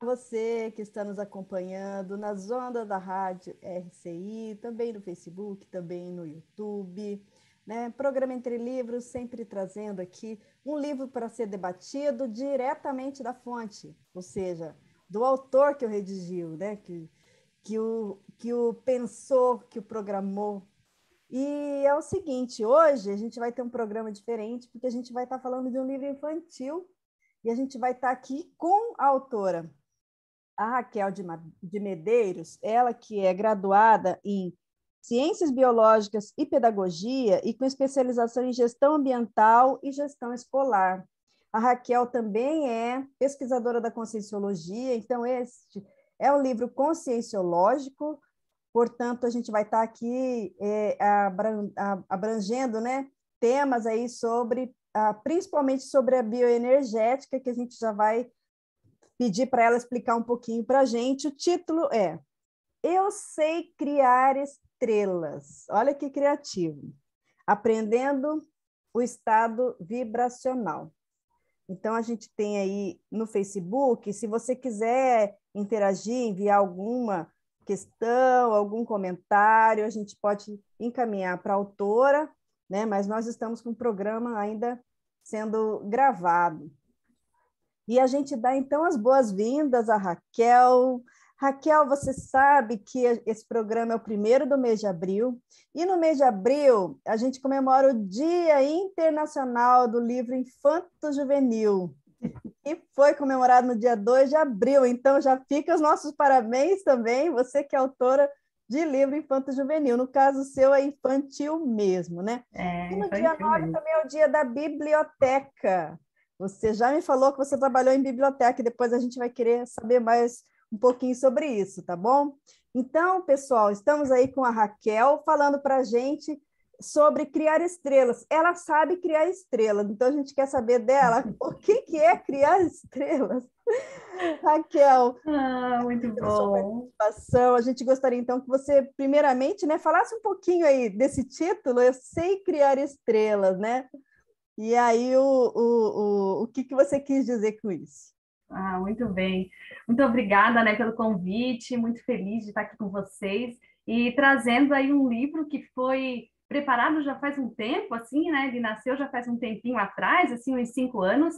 Você que está nos acompanhando nas ondas da rádio RCI, também no Facebook, também no YouTube, né? Programa Entre Livros, sempre trazendo aqui um livro para ser debatido diretamente da fonte, ou seja, do autor que o redigiu, né? Que o pensou, que o programou. E é o seguinte, hoje a gente vai ter um programa diferente, porque a gente vai estar falando de um livro infantil e a gente vai estar aqui com a autora, a Raquel de Medeiros, ela que é graduada em Ciências Biológicas e Pedagogia e com especialização em Gestão Ambiental e Gestão Escolar. A Raquel também é pesquisadora da Conscienciologia, então este é um livro conscienciológico, portanto, a gente vai estar aqui abrangendo, né, temas aí sobre, principalmente sobre a bioenergética, que a gente já vai pedir para ela explicar um pouquinho para a gente. O título é Eu Sei Criar Estrelas. Olha que criativo. Aprendendo o estado vibracional. Então, a gente tem aí no Facebook, se você quiser interagir, enviar alguma questão, algum comentário, a gente pode encaminhar para a autora, né? Mas nós estamos com o programa ainda sendo gravado. E a gente dá, então, as boas-vindas à Raquel. Raquel, você sabe que esse programa é o primeiro do mês de abril, e no mês de abril a gente comemora o Dia Internacional do Livro Infanto-Juvenil, e foi comemorado no dia 2 de abril, então já fica os nossos parabéns também, você que é autora de livro infanto-juvenil, no caso o seu é infantil mesmo, né? E no dia 9 também é o dia da biblioteca. Você já me falou que você trabalhou em biblioteca e depois a gente vai querer saber mais um pouquinho sobre isso, tá bom? Então, pessoal, estamos aí com a Raquel falando para a gente sobre criar estrelas. Ela sabe criar estrelas, então a gente quer saber dela o que é criar estrelas. Raquel, muito pela sua bom. participação, a gente gostaria então que você, primeiramente, né, falasse um pouquinho aí desse título, Eu Sei Criar Estrelas, né? E aí, o que você quis dizer com isso? Muito bem. Muito obrigada, né, pelo convite. Muito feliz de estar aqui com vocês e trazendo aí um livro que foi preparado já faz um tempo, assim, né? Ele nasceu já faz um tempinho atrás, assim, uns 5 anos,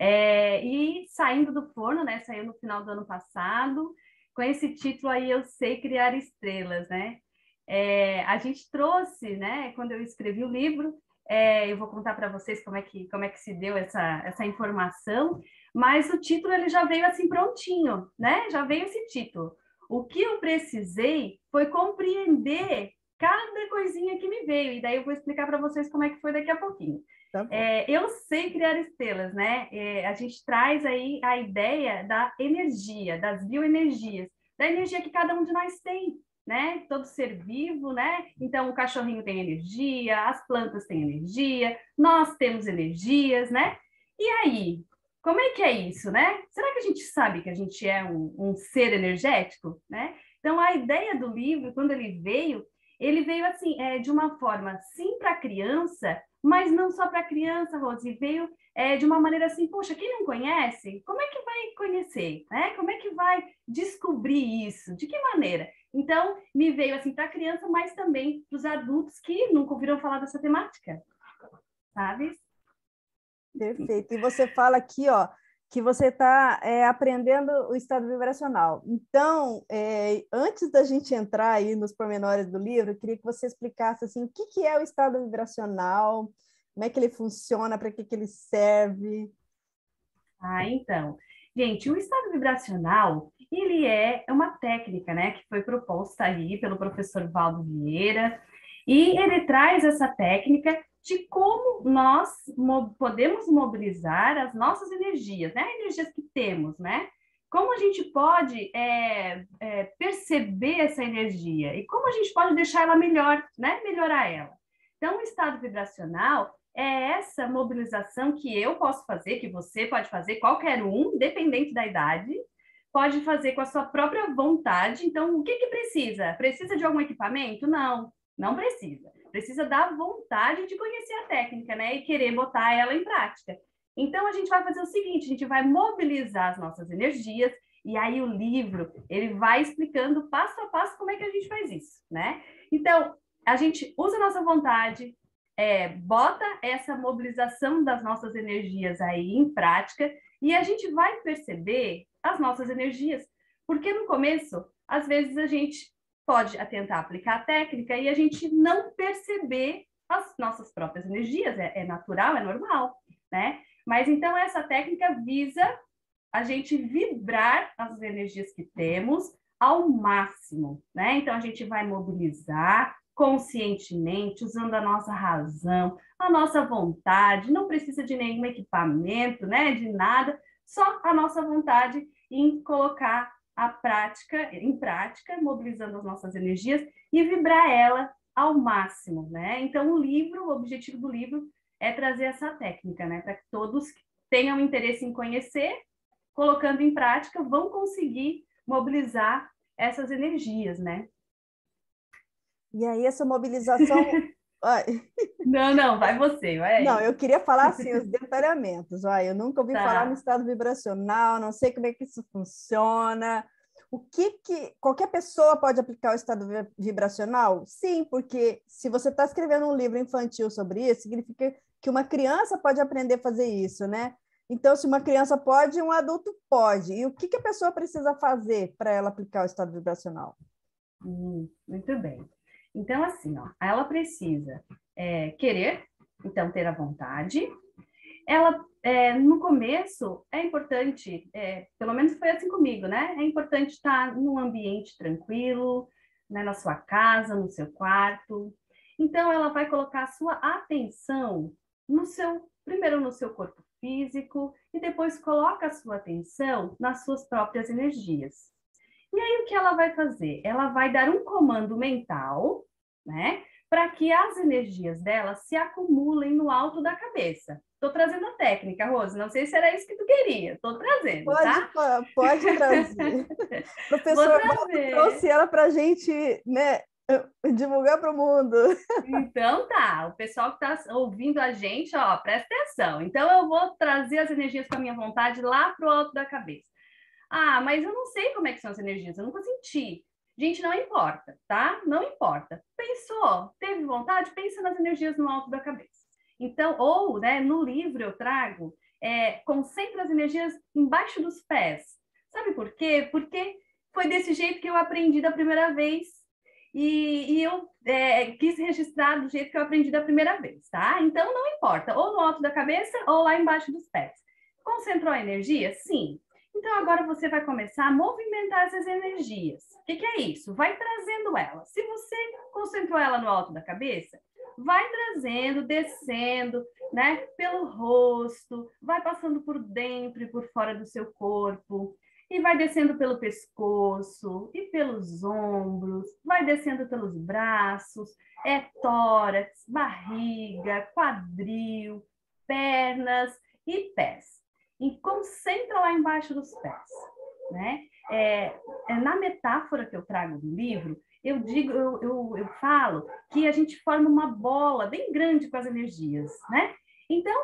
e saindo do forno, né? Saiu no final do ano passado, com esse título aí, Eu Sei Criar Estrelas, né? A gente trouxe, né? Quando eu escrevi o livro, eu vou contar para vocês como é que se deu essa informação. Mas o título ele já veio assim prontinho, né? Já veio esse título. O que eu precisei foi compreender cada coisinha que me veio, e daí eu vou explicar para vocês como é que foi daqui a pouquinho. Tá Eu sei criar estrelas, né? A gente traz aí a ideia da energia, das bioenergias, da energia que cada um de nós tem, né? Todo ser vivo, né? Então o cachorrinho tem energia, as plantas têm energia, nós temos energias, né? E aí, como é que é isso, né? Será que a gente sabe que a gente é um ser energético, né? Então, a ideia do livro, quando ele veio assim, de uma forma, sim, para a criança, mas não só para a criança, Rose, veio de uma maneira assim, poxa, quem não conhece, como é que vai conhecer, né? Como é que vai descobrir isso? De que maneira? Então, me veio assim para a criança, mas também para os adultos que nunca ouviram falar dessa temática, sabe? Perfeito. E você fala aqui, ó, que você está aprendendo o estado vibracional. Então, antes da gente entrar aí nos pormenores do livro, eu queria que você explicasse assim, o que é o estado vibracional, como é que ele funciona, para que ele serve. Então, gente, o estado vibracional, ele é uma técnica, né, que foi proposta aí pelo professor Valdo Vieira, e ele traz essa técnica de como nós podemos mobilizar as nossas energias, né, energias que temos, né, como a gente pode perceber essa energia e como a gente pode deixar ela melhor, né, melhorar ela. Então, o estado vibracional é essa mobilização que eu posso fazer, que você pode fazer, qualquer um, independente da idade, pode fazer com a sua própria vontade. Então, o que que precisa? Precisa de algum equipamento? Não, não precisa. Precisa da vontade de conhecer a técnica, né? E querer botar ela em prática. Então, a gente vai fazer o seguinte, a gente vai mobilizar as nossas energias, e aí o livro, ele vai explicando passo a passo como é que a gente faz isso, né? Então, a gente usa a nossa vontade, bota essa mobilização das nossas energias aí em prática, e a gente vai perceber as nossas energias, porque no começo, às vezes a gente pode tentar aplicar a técnica e a gente não perceber as nossas próprias energias, é natural, é normal, né? Mas então essa técnica visa a gente vibrar as energias que temos ao máximo, né? Então a gente vai mobilizar conscientemente, usando a nossa razão, a nossa vontade, não precisa de nenhum equipamento, né? De nada, só a nossa vontade em colocar em prática, mobilizando as nossas energias e vibrar ela ao máximo, né? Então o objetivo do livro é trazer essa técnica, né? Para que todos tenham interesse em conhecer, colocando em prática, vão conseguir mobilizar essas energias, né? E aí, essa mobilização. Ai, Não, vai você, vai não, aí. eu queria falar assim, os detalhamentos. Eu nunca ouvi falar no Tá. estado vibracional, não sei como é que isso funciona. O que qualquer pessoa pode aplicar o estado vibracional? Sim, porque se você está escrevendo um livro infantil sobre isso, significa que uma criança pode aprender a fazer isso, né? Então, se uma criança pode, um adulto pode. E o que a pessoa precisa fazer para ela aplicar o estado vibracional? Muito bem. Então, assim, ó, ela precisa querer, então ter a vontade. Ela, no começo, é importante, pelo menos foi assim comigo, né? É importante estar num ambiente tranquilo, né? Na sua casa, no seu quarto. Então, ela vai colocar a sua atenção primeiro no seu corpo físico e depois coloca a sua atenção nas suas próprias energias. E aí, o que ela vai fazer? Ela vai dar um comando mental, né? Para que as energias dela se acumulem no alto da cabeça. Estou trazendo a técnica, Rose. Não sei se era isso que tu queria. Estou trazendo, tá? Pode trazer. Vou Professor Walter trouxe trazer. ela para a gente, né, divulgar para o mundo. Então tá, o pessoal que está ouvindo a gente, ó, presta atenção. Então eu vou trazer as energias com a minha vontade lá pro alto da cabeça. Ah, mas eu não sei como é que são as energias, eu nunca senti. Gente, não importa, tá? Não importa. Pensou, teve vontade, pensa nas energias no alto da cabeça. Então, ou, né, no livro eu trago, concentra as energias embaixo dos pés. Sabe por quê? Porque foi desse jeito que eu aprendi da primeira vez e eu quis registrar do jeito que eu aprendi da primeira vez, tá? Então, não importa, ou no alto da cabeça ou lá embaixo dos pés. Concentrou a energia? Sim. Então, agora você vai começar a movimentar essas energias. O que é isso? Vai trazendo ela. Se você concentrou ela no alto da cabeça, vai trazendo, descendo, né, pelo rosto, vai passando por dentro e por fora do seu corpo, e vai descendo pelo pescoço e pelos ombros, vai descendo pelos braços, tórax, barriga, quadril, pernas e pés. E concentra lá embaixo dos pés, né? Na metáfora que eu trago do livro, eu falo que a gente forma uma bola bem grande com as energias, né? Então,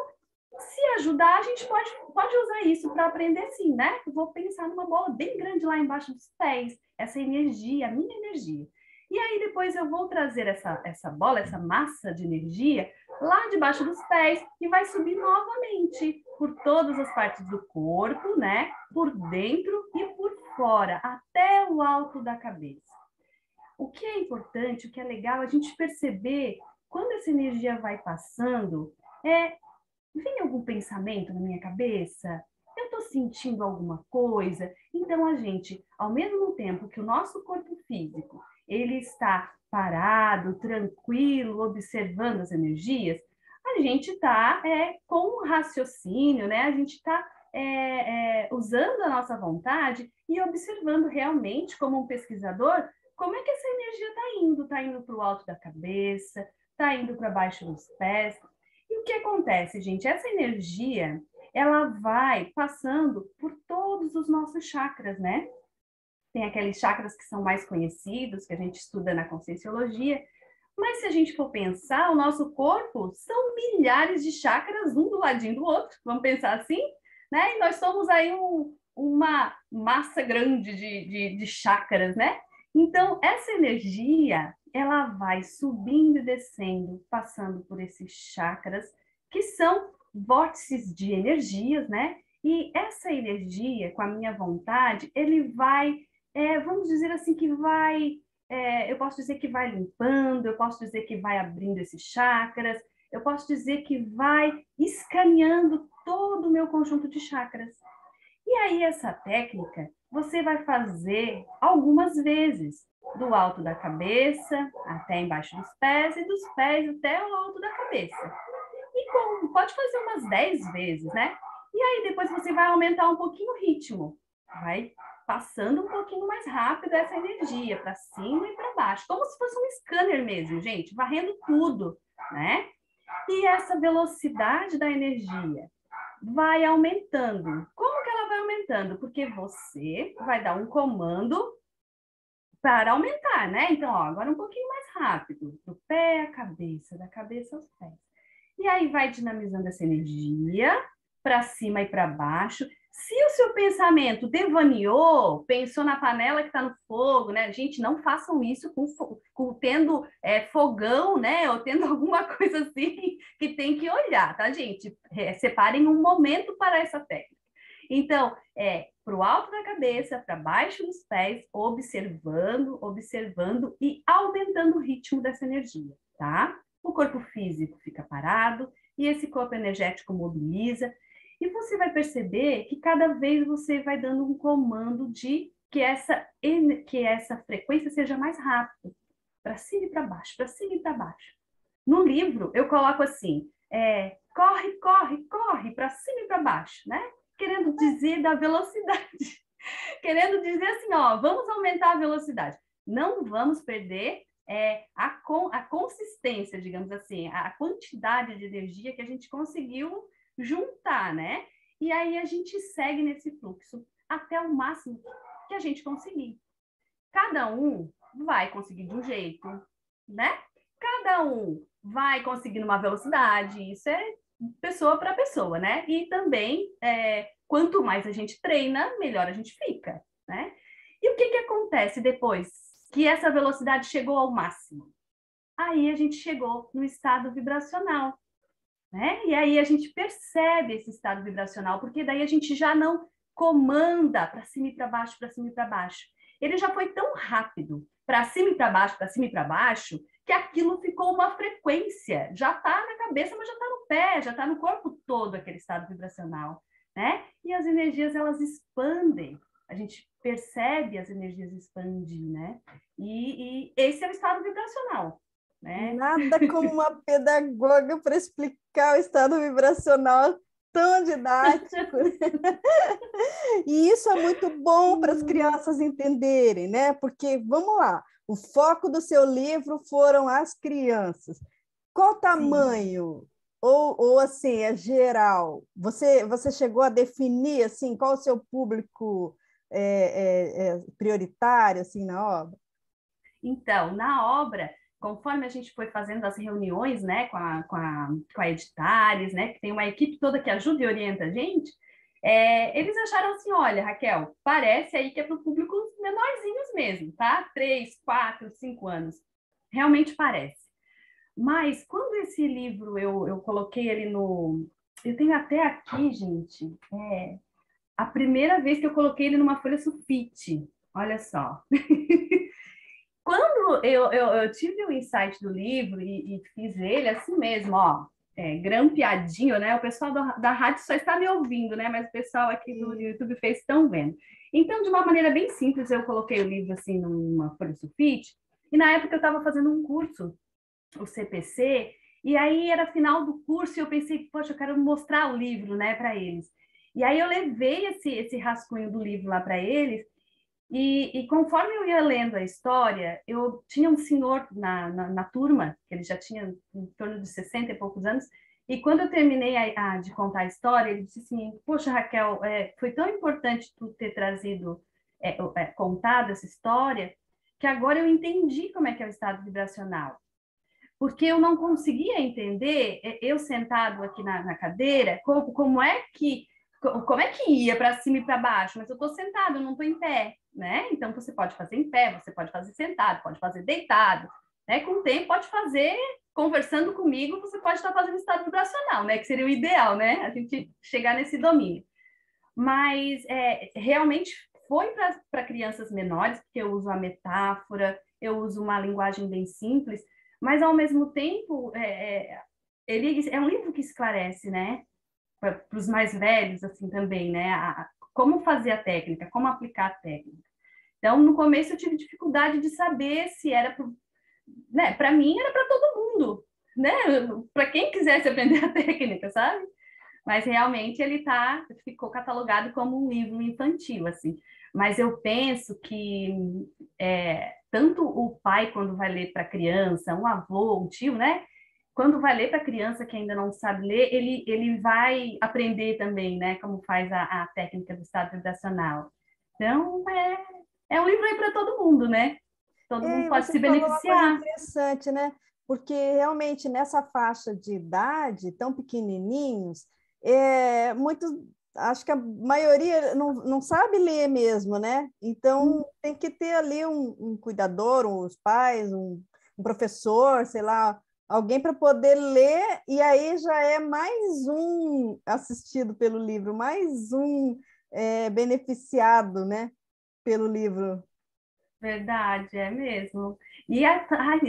se ajudar, a gente pode usar isso para aprender sim, né? Eu vou pensar numa bola bem grande lá embaixo dos pés, essa energia, a minha energia. E aí depois eu vou trazer essa bola, essa massa de energia lá debaixo dos pés e vai subir novamente por todas as partes do corpo, né? Por dentro e por fora, até o alto da cabeça. O que é importante, o que é legal, a gente perceber quando essa energia vai passando, vem algum pensamento na minha cabeça? Eu estou sentindo alguma coisa? Então, a gente, ao mesmo tempo que o nosso corpo físico ele está parado, tranquilo, observando as energias, a gente está com um raciocínio, né? A gente está usando a nossa vontade e observando realmente, como um pesquisador, como é que essa energia está indo? Está indo para o alto da cabeça, está indo para baixo dos pés. E o que acontece, gente? Essa energia, ela vai passando por todos os nossos chakras, né? Tem aqueles chakras que são mais conhecidos, que a gente estuda na Conscienciologia, mas se a gente for pensar, o nosso corpo são milhares de chakras, um do ladinho do outro, vamos pensar assim, né? E nós somos aí uma massa grande de chakras, né? Então, essa energia, ela vai subindo e descendo, passando por esses chakras, que são vórtices de energias, né? E essa energia, com a minha vontade, ele vai, vamos dizer assim, que vai eu posso dizer que vai limpando, eu posso dizer que vai abrindo esses chakras, eu posso dizer que vai escaneando todo o meu conjunto de chakras. E aí, essa técnica você vai fazer algumas vezes, do alto da cabeça até embaixo dos pés, e dos pés até o alto da cabeça. E pode fazer umas 10 vezes, né? E aí, depois você vai aumentar um pouquinho o ritmo, vai passando um pouquinho mais rápido essa energia para cima e para baixo, como se fosse um scanner mesmo, gente, varrendo tudo, né? E essa velocidade da energia vai aumentando. Como que ela vai aumentando? Porque você vai dar um comando para aumentar, né? Então, ó, agora um pouquinho mais rápido, do pé à cabeça, da cabeça aos pés. E aí vai dinamizando essa energia para cima e para baixo. Se o seu pensamento devaneou, pensou na panela que está no fogo, né? Gente, não façam isso tendo fogão, né? Ou tendo alguma coisa assim que tem que olhar, tá, gente? Separem um momento para essa técnica. Então, para o alto da cabeça, para baixo dos pés, observando, observando e aumentando o ritmo dessa energia, tá? O corpo físico fica parado e esse corpo energético mobiliza. E você vai perceber que cada vez você vai dando um comando de que essa frequência seja mais rápida, para cima e para baixo, para cima e para baixo. No livro, eu coloco assim, corre, corre, corre, para cima e para baixo, né? Querendo dizer da velocidade. Querendo dizer assim, ó, vamos aumentar a velocidade. Não vamos perder a consistência, digamos assim, a quantidade de energia que a gente conseguiu juntar, né? E aí a gente segue nesse fluxo até o máximo que a gente conseguir. Cada um vai conseguir de um jeito, né? Cada um vai conseguir numa velocidade, isso é pessoa para pessoa, né? E também, quanto mais a gente treina, melhor a gente fica, né? E o que acontece depois que essa velocidade chegou ao máximo? Aí a gente chegou no estado vibracional, né? E aí a gente percebe esse estado vibracional, porque daí a gente já não comanda para cima e para baixo, para cima e para baixo. Ele já foi tão rápido, para cima e para baixo, para cima e para baixo, que aquilo ficou uma frequência. Já está na cabeça, mas já está no pé, já está no corpo todo aquele estado vibracional, né? E as energias, elas expandem. A gente percebe as energias expandir, né? E esse é o estado vibracional. Né? Nada como uma pedagoga para explicar o estado vibracional tão didático. E isso é muito bom para as crianças entenderem, né? Porque, vamos lá, o foco do seu livro foram as crianças. Qual tamanho? Ou assim, é geral? Você chegou a definir assim, qual o seu público prioritário assim, na obra? Então, na obra, conforme a gente foi fazendo as reuniões, né, com a Editares, né, que tem uma equipe toda que ajuda e orienta a gente, eles acharam assim, olha, Raquel, parece aí que é para o público menorzinhos mesmo, tá? 3, 4, 5 anos. Realmente parece. Mas quando esse livro eu coloquei ele no... Eu tenho até aqui, gente, a primeira vez que eu coloquei ele numa folha sulfite. Olha só. Quando eu tive o insight do livro e fiz ele assim mesmo, ó, grampeadinho, né? O pessoal da rádio só está me ouvindo, né? Mas o pessoal aqui do YouTube fez estão vendo. Então, de uma maneira bem simples, eu coloquei o livro assim numa folha sulfite. E na época eu estava fazendo um curso, o CPC, e aí era final do curso e eu pensei, poxa, eu quero mostrar o livro, né, para eles. E aí eu levei esse rascunho do livro lá para eles. E conforme eu ia lendo a história, eu tinha um senhor na turma, que ele já tinha em torno de 60 e poucos anos, E quando eu terminei de contar a história, ele disse assim, poxa, Raquel, foi tão importante tu ter trazido, contado essa história, que agora eu entendi como é que é o estado vibracional. Porque eu não conseguia entender, eu sentado aqui na cadeira, como é que ia para cima e para baixo, mas eu estou sentado, eu não estou em pé, né? Então você pode fazer em pé, você pode fazer sentado, pode fazer deitado, né? Com o tempo pode fazer conversando comigo, você pode estar fazendo estado vibracional, né? Que seria o ideal, né? A gente chegar nesse domínio. Mas realmente foi para crianças menores, porque eu uso a metáfora, eu uso uma linguagem bem simples, mas ao mesmo tempo ele é um livro que esclarece, né? Para os mais velhos, assim, também, né? Como fazer a técnica, como aplicar a técnica. Então, no começo eu tive dificuldade de saber se era, né? Para mim era para todo mundo, né? Para quem quisesse aprender a técnica, sabe? Mas realmente ele ficou catalogado como um livro infantil, assim. Mas eu penso que tanto o pai, quando vai ler para a criança, um avô, um tio, né? Quando vai ler para a criança que ainda não sabe ler, ele vai aprender também, né? Como faz a técnica do estado vibracional. Então, é um livro aí para todo mundo, né? Todo mundo E pode você se falou uma coisa beneficiar. interessante, né? Porque realmente nessa faixa de idade, tão pequenininhos, muitos, acho que a maioria não sabe ler mesmo, né? Então tem que ter ali um cuidador, os pais, um professor, sei lá, alguém para poder ler, e aí já é mais um assistido pelo livro, mais um beneficiado, né? Pelo livro. Verdade, é mesmo. E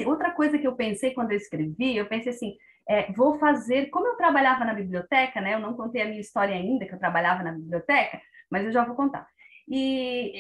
outra coisa que eu pensei quando eu escrevi, eu pensei assim, vou fazer, como eu trabalhava na biblioteca, né? Eu não contei a minha história ainda, que eu trabalhava na biblioteca, mas eu já vou contar. E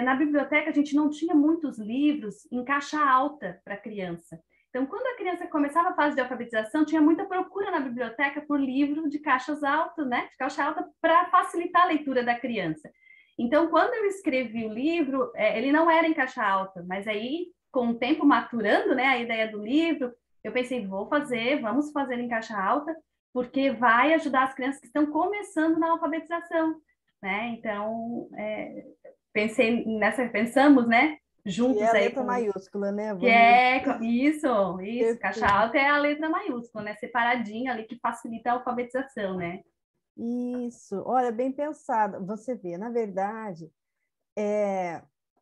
na biblioteca a gente não tinha muitos livros em caixa alta para criança. Então, quando a criança começava a fase de alfabetização, tinha muita procura na biblioteca por livro de caixas altas, né? De caixa alta para facilitar a leitura da criança. Então, quando eu escrevi o livro, ele não era em caixa alta, mas aí, com o tempo maturando, né, a ideia do livro, eu pensei, vamos fazer em caixa alta, porque vai ajudar as crianças que estão começando na alfabetização, né? Então, pensamos, né, Que é juntos a aí letra maiúscula, né? que Vamos. é isso, caixa Perfeito. alta é a letra maiúscula, né, separadinha ali que facilita a alfabetização, né? Isso, olha, bem pensado. Você vê, na verdade,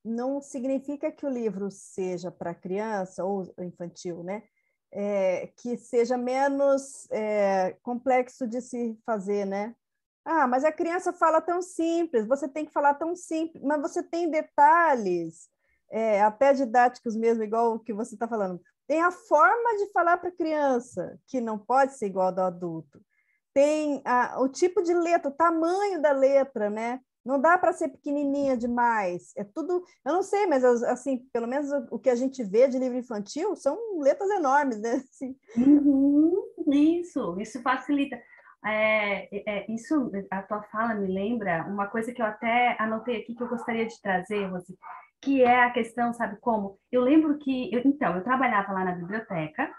não significa que o livro seja para criança ou infantil, né? Que seja menos complexo de se fazer, né? Ah, mas a criança fala tão simples, você tem que falar tão simples, mas você tem detalhes, até didáticos mesmo, igual o que você está falando. Tem a forma de falar para a criança, que não pode ser igual ao do adulto. Tem o tipo de letra, o tamanho da letra, né? Não dá para ser pequenininha demais. É tudo, eu não sei, mas assim, pelo menos o que a gente vê de livro infantil são letras enormes, né? Assim. Uhum, isso facilita. Isso, a tua fala me lembra uma coisa que eu até anotei aqui que eu gostaria de trazer, Rose, que é a questão, sabe como? Eu lembro que, eu trabalhava lá na biblioteca,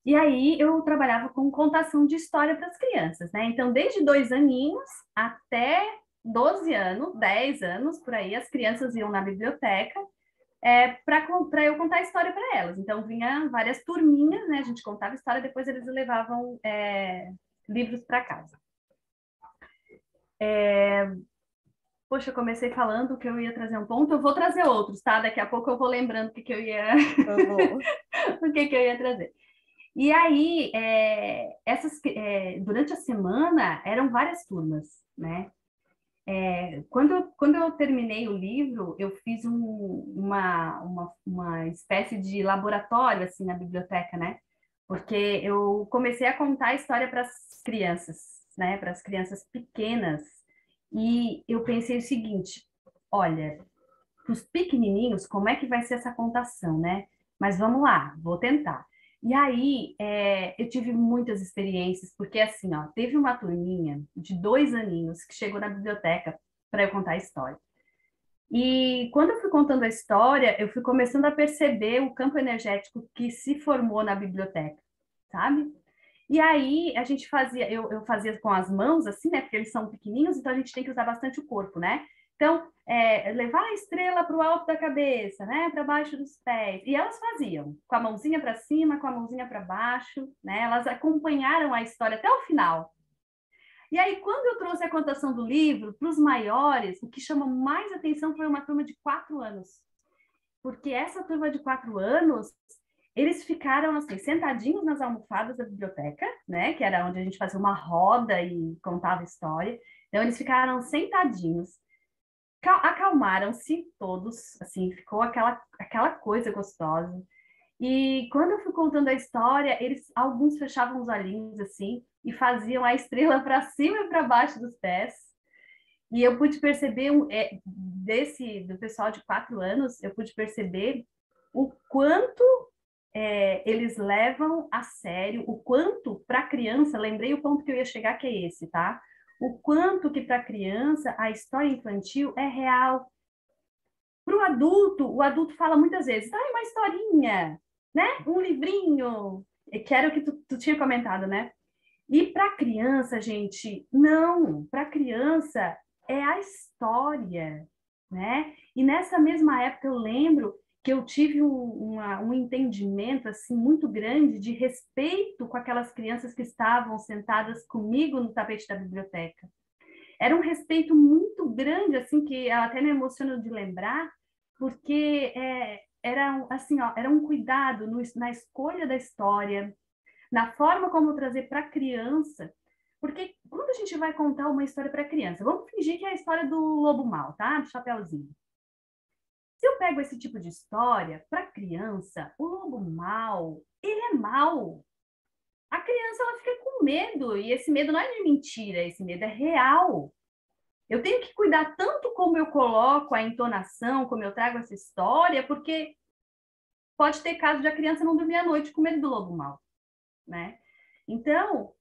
e aí eu trabalhava com contação de história para as crianças, né? Então, desde 2 aninhos até 12 anos, 10 anos, por aí, as crianças iam na biblioteca para eu contar a história para elas. Então, vinha várias turminhas, né? A gente contava a história, depois eles levavam livros para casa. Poxa, eu comecei falando que eu ia trazer um ponto, eu vou trazer outros, tá? Daqui a pouco eu vou lembrando o que, que eu ia, Tá bom. o que, que eu ia trazer. E aí, durante a semana, eram várias turmas, né? Quando eu terminei o livro, eu fiz uma espécie de laboratório, assim, na biblioteca, né? Porque eu comecei a contar a história para as crianças, né? Para as crianças pequenas. E eu pensei o seguinte, olha, para os pequenininhos, como é que vai ser essa contação, né? Mas vamos lá, vou tentar. E aí, eu tive muitas experiências, porque assim, ó, teve uma turminha de 2 aninhos que chegou na biblioteca para eu contar a história. E quando eu fui contando a história, eu fui começando a perceber o campo energético que se formou na biblioteca, sabe? E aí a gente fazia, eu fazia com as mãos, assim, né? Porque eles são pequenininhos, então a gente tem que usar bastante o corpo, né? Então, levar a estrela para o alto da cabeça, né? Para baixo dos pés. E elas faziam, com a mãozinha para cima, com a mãozinha para baixo, né? Elas acompanharam a história até o final. E aí, quando eu trouxe a contação do livro para os maiores, o que chamou mais atenção foi uma turma de 4 anos. Porque essa turma de 4 anos, eles ficaram assim, sentadinhos nas almofadas da biblioteca, né? Que era onde a gente fazia uma roda e contava história. Então, eles ficaram sentadinhos, acalmaram-se todos, assim, ficou aquela coisa gostosa. E quando eu fui contando a história, alguns fechavam os olhinhos assim e faziam a estrela para cima e para baixo dos pés. E eu pude perceber do pessoal de 4 anos, eu pude perceber o quanto eles levam a sério, o quanto para a criança, lembrei o ponto que eu ia chegar que é esse, tá? O quanto que para a criança a história infantil é real. Para o adulto fala muitas vezes, ah, é uma historinha, né? Um livrinho, que era o que tu tinha comentado, né? E para a criança, gente, não. Para a criança é a história, né? E nessa mesma época eu lembro que eu tive um entendimento assim muito grande de respeito com aquelas crianças que estavam sentadas comigo no tapete da biblioteca. Era um respeito muito grande, assim, que até me emociono de lembrar, porque era assim, ó, era um cuidado na escolha da história, na forma como trazer para a criança. Porque quando a gente vai contar uma história para criança, vamos fingir que é a história do lobo mau, tá? Do Chapeuzinho. Se eu pego esse tipo de história para criança, o lobo mau, ele é mau. A criança ela fica com medo, e esse medo não é de mentira, esse medo é real. Eu tenho que cuidar tanto como eu coloco a entonação, como eu trago essa história, porque pode ter caso de a criança não dormir à noite com medo do lobo mau, né? Então,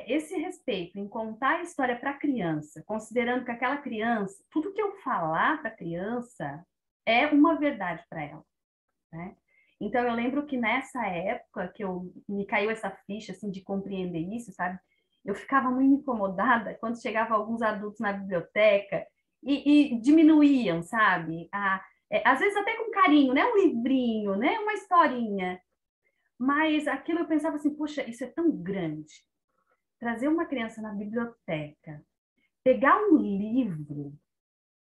esse respeito em contar a história para a criança, considerando que aquela criança, tudo que eu falar para a criança é uma verdade para ela, né? Então, eu lembro que nessa época que me caiu essa ficha, assim, de compreender isso, sabe? Eu ficava muito incomodada quando chegavam alguns adultos na biblioteca e diminuíam, sabe? Às vezes até com carinho, né? Um livrinho, né? Uma historinha. Mas aquilo eu pensava assim, poxa, isso é tão grande. Trazer uma criança na biblioteca, pegar um livro,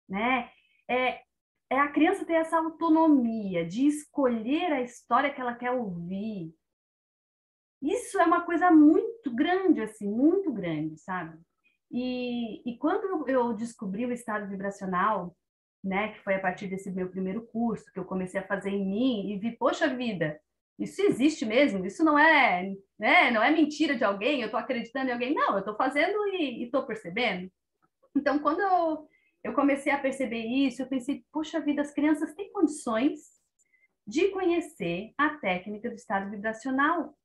né? É, é a criança ter essa autonomia de escolher a história que ela quer ouvir. Isso é uma coisa muito grande, assim, muito grande, sabe? E quando eu descobri o estado vibracional, né, que foi a partir desse meu primeiro curso, que eu comecei a fazer em mim e vi, poxa vida, isso existe mesmo, isso não é, né, não é mentira de alguém, eu estou acreditando em alguém, não, eu estou fazendo e estou percebendo. Então, quando eu comecei a perceber isso, eu pensei, poxa vida, as crianças têm condições de conhecer a técnica do estado vibracional.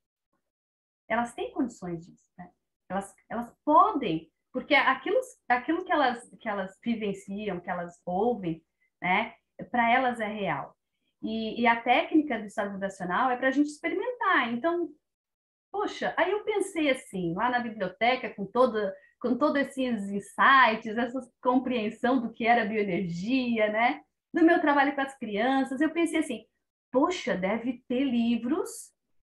Elas têm condições disso, né? Elas podem, porque aquilo que elas vivenciam, que elas ouvem, né, para elas é real. E a técnica do estado vibracional é para a gente experimentar. Então, poxa, aí eu pensei assim, lá na biblioteca, com todos esses insights, essa compreensão do que era bioenergia, né? Do meu trabalho com as crianças, eu pensei assim, poxa, deve ter livros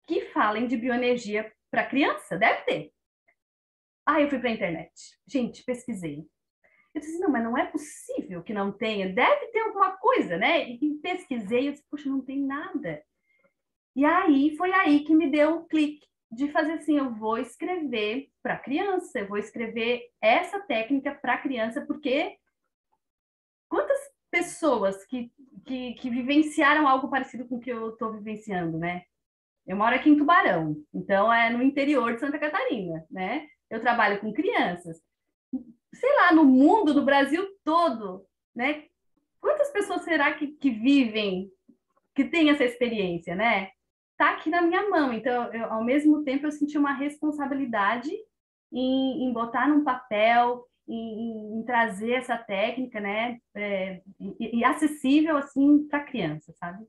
que falem de bioenergia para criança, deve ter. Aí eu fui para a internet. Gente, pesquisei. Eu disse, não, mas não é possível que não tenha. Deve ter alguma coisa, né? E pesquisei, eu disse, poxa, não tem nada. E aí, foi aí que me deu o clique de fazer assim, eu vou escrever para criança, eu vou escrever essa técnica para criança, porque quantas pessoas que vivenciaram algo parecido com o que eu estou vivenciando, né? Eu moro aqui em Tubarão, então é no interior de Santa Catarina, né? Eu trabalho com crianças. Sei lá, no mundo, no Brasil todo, né? Quantas pessoas será que vivem, que têm essa experiência, né? Tá aqui na minha mão. Então, ao mesmo tempo, eu senti uma responsabilidade em botar num papel, em trazer essa técnica, né? E acessível, assim, para criança, sabe?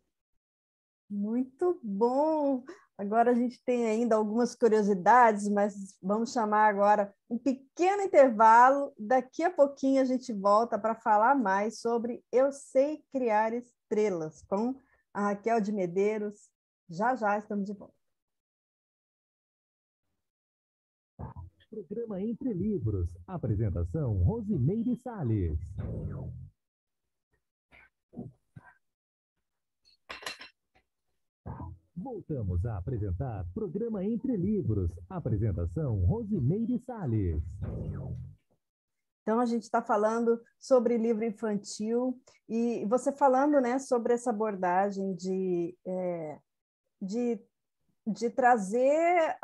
Muito bom! Agora a gente tem ainda algumas curiosidades, mas vamos chamar agora um pequeno intervalo. Daqui a pouquinho a gente volta para falar mais sobre Eu Sei Criar Estrelas, com a Raquel de Medeiros. Já já estamos de volta. Programa Entre Livros. Apresentação, Rosimeire Salles. Voltamos a apresentar Programa Entre Livros. Apresentação, Rosimeire Salles. Então, a gente está falando sobre livro infantil e você falando, né, sobre essa abordagem de trazer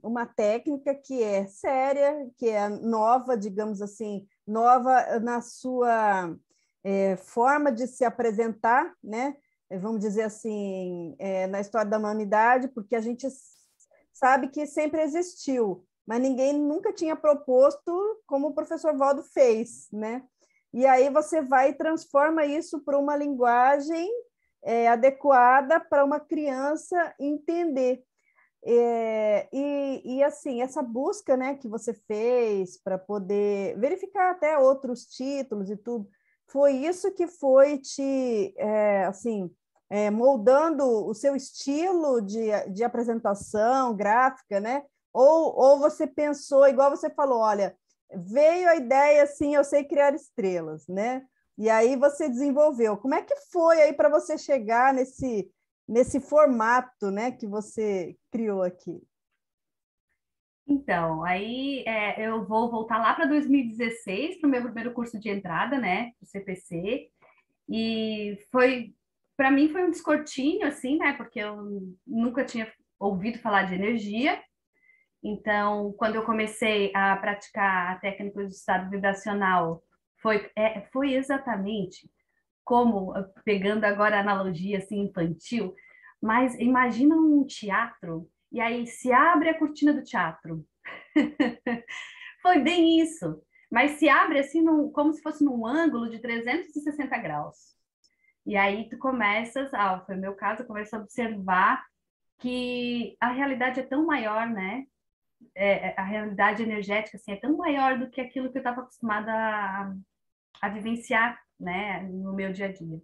uma técnica que é séria, que é nova, digamos assim, nova na sua forma de se apresentar, né? Vamos dizer assim, na história da humanidade, porque a gente sabe que sempre existiu, mas ninguém nunca tinha proposto como o professor Valdo fez, né? E aí você vai e transforma isso para uma linguagem adequada para uma criança entender. Assim, essa busca, né, que você fez para poder verificar até outros títulos e tudo, foi isso que foi te, assim, moldando o seu estilo de apresentação gráfica, né? Ou você pensou, igual você falou, olha, veio a ideia assim, eu sei criar estrelas, né? E aí você desenvolveu. Como é que foi aí para você chegar nesse formato, né, que você criou aqui? Então, aí eu vou voltar lá para 2016, para o meu primeiro curso de entrada, né, para o CPC, e para mim foi um descortinho, assim, né, porque eu nunca tinha ouvido falar de energia. Então, quando eu comecei a praticar a técnica de estado vibracional, foi exatamente como, pegando agora a analogia assim, infantil, mas imagina um teatro, e aí se abre a cortina do teatro. Foi bem isso, mas se abre assim, como se fosse num ângulo de 360 graus. E aí tu começas, foi o meu caso, eu começo a observar que a realidade é tão maior, né? A realidade energética assim, é tão maior do que aquilo que eu estava acostumada a vivenciar, né, no meu dia a dia.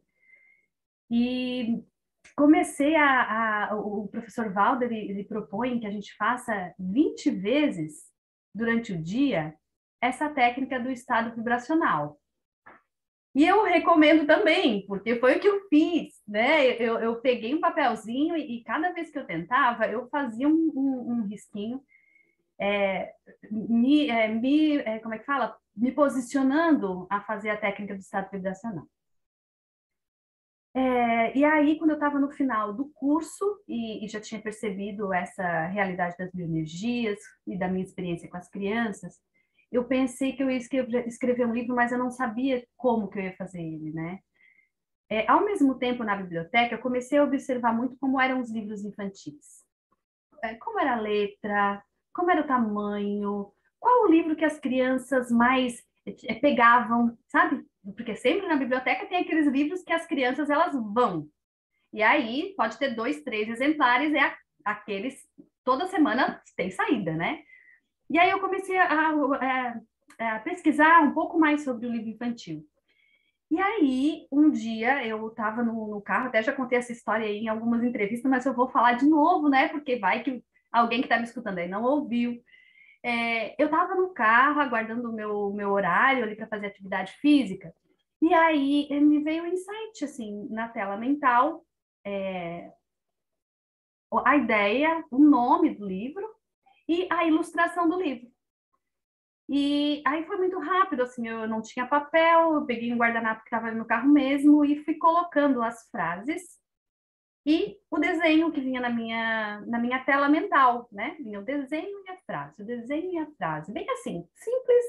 E comecei o professor Valdo, ele propõe que a gente faça 20 vezes durante o dia essa técnica do estado vibracional. E eu recomendo também, porque foi o que eu fiz, né? Eu peguei um papelzinho e cada vez que eu tentava, eu fazia um risquinho, como é que fala? Me posicionando a fazer a técnica do estado vibracional. E aí, quando eu estava no final do curso e já tinha percebido essa realidade das bioenergias e da minha experiência com as crianças, eu pensei que eu ia escrever um livro, mas eu não sabia como que eu ia fazer ele, né? Ao mesmo tempo, na biblioteca, eu comecei a observar muito como eram os livros infantis. Como era a letra, como era o tamanho, qual o livro que as crianças mais pegavam, sabe? Porque sempre na biblioteca tem aqueles livros que as crianças elas vão. E aí pode ter 2, 3 exemplares, aqueles toda semana tem saída, né? E aí eu comecei a pesquisar um pouco mais sobre o livro infantil. E aí, um dia eu estava no carro, até já contei essa história aí em algumas entrevistas, mas eu vou falar de novo, né? Porque vai que alguém que está me escutando aí não ouviu. Eu estava no carro aguardando o meu horário ali para fazer atividade física, e aí me veio um insight, assim, na tela mental, a ideia, o nome do livro e a ilustração do livro. E aí foi muito rápido, assim, eu não tinha papel, eu peguei um guardanapo que estava no carro mesmo e fui colocando as frases e o desenho que vinha na minha tela mental, né? Vinha o desenho e a frase, o desenho e a frase. Bem assim, simples,